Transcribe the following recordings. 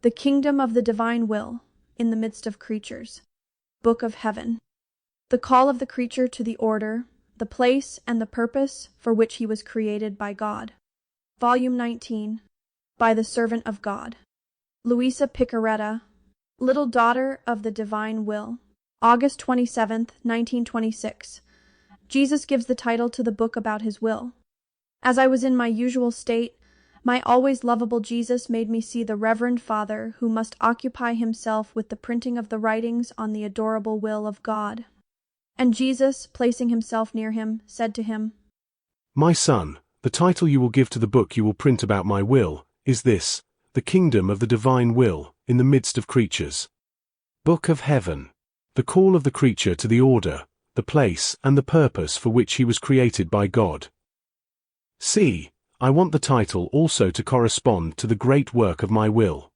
The kingdom of the divine will in the midst of creatures. Book of Heaven. The call of the creature to the order, the place, and the purpose for which he was created by God. Volume 19. By the Servant of God. Luisa Piccaretta, Little Daughter of the Divine Will. August 27, 1926. Jesus gives the title to the book about his will. As I was in my usual state, my always lovable Jesus made me see the Reverend Father who must occupy himself with the printing of the writings on the adorable will of God. And Jesus, placing himself near him, said to him, "My son, the title you will give to the book you will print about my will is this, the kingdom of the divine will in the midst of creatures. Book of Heaven. The call of the creature to the order, the place, and the purpose for which he was created by God. See, I want the title also to correspond to the great work of my will.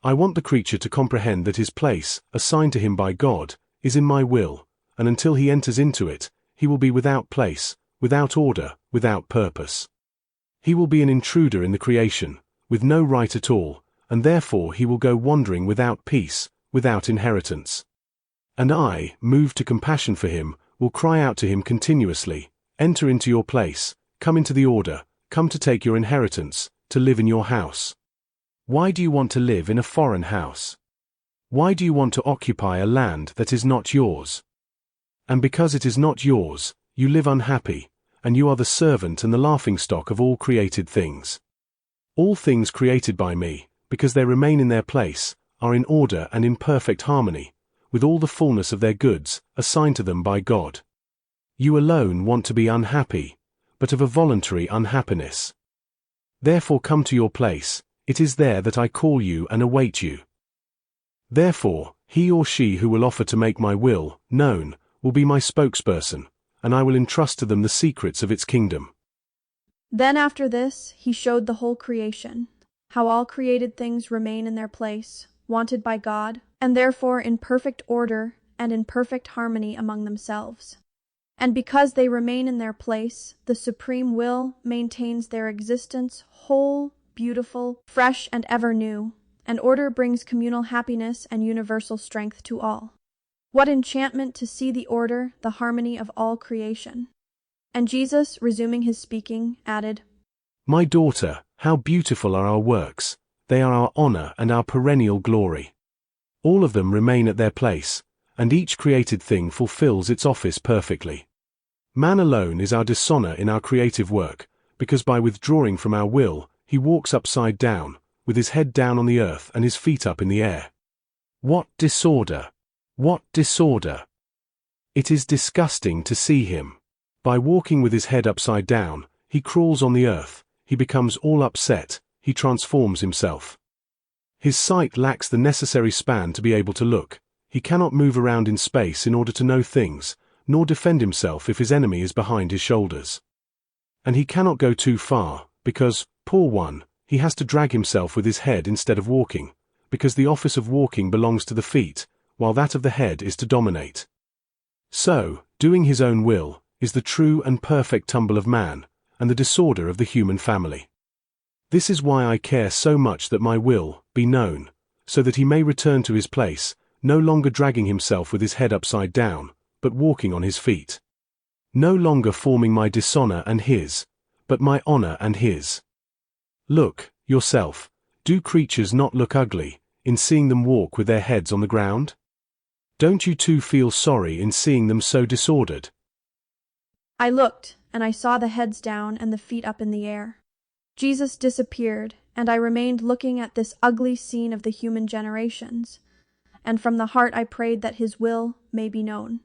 I want the creature to comprehend that his place, assigned to him by God, is in my will, and until he enters into it, he will be without place, without order, without purpose. He will be an intruder in the creation, with no right at all, and therefore he will go wandering without peace, without inheritance. And I, moved to compassion for him, will cry out to him continuously, enter into your place, come into the order, come to take your inheritance, to live in your house. Why do you want to live in a foreign house? Why do you want to occupy a land that is not yours? And because it is not yours, you live unhappy, and you are the servant and the laughingstock of all created things. All things created by me, because they remain in their place, are in order and in perfect harmony, with all the fullness of their goods, assigned to them by God. You alone want to be unhappy, but of a voluntary unhappiness. Therefore come to your place, it is there that I call you and await you. Therefore, he or she who will offer to make my will known will be my spokesperson, and I will entrust to them the secrets of its kingdom." Then after this, he showed the whole creation, how all created things remain in their place, wanted by God, and therefore in perfect order and in perfect harmony among themselves. And because they remain in their place, the supreme will maintains their existence whole, beautiful, fresh, and ever new, and order brings communal happiness and universal strength to all. What enchantment to see the order, the harmony of all creation. And Jesus, resuming his speaking, added, "My daughter, how beautiful are our works, they are our honor and our perennial glory. All of them remain at their place, and each created thing fulfills its office perfectly. Man alone is our dishonor in our creative work, because by withdrawing from our will, he walks upside down, with his head down on the earth and his feet up in the air. What disorder! What disorder! It is disgusting to see him. By walking with his head upside down, he crawls on the earth, he becomes all upset, he transforms himself. His sight lacks the necessary span to be able to look, he cannot move around in space in order to know things, nor defend himself if his enemy is behind his shoulders. And he cannot go too far, because, poor one, he has to drag himself with his head instead of walking, because the office of walking belongs to the feet, while that of the head is to dominate. So, doing his own will, is the true and perfect tumble of man, and the disorder of the human family. This is why I care so much that my will be known, so that he may return to his place, no longer dragging himself with his head upside down, but walking on his feet. No longer forming my dishonor and his, but my honor and his. Look, yourself, do creatures not look ugly, in seeing them walk with their heads on the ground? Don't you too feel sorry in seeing them so disordered?" I looked, and I saw the heads down and the feet up in the air. Jesus disappeared, and I remained looking at this ugly scene of the human generations, and from the heart I prayed that his will may be known.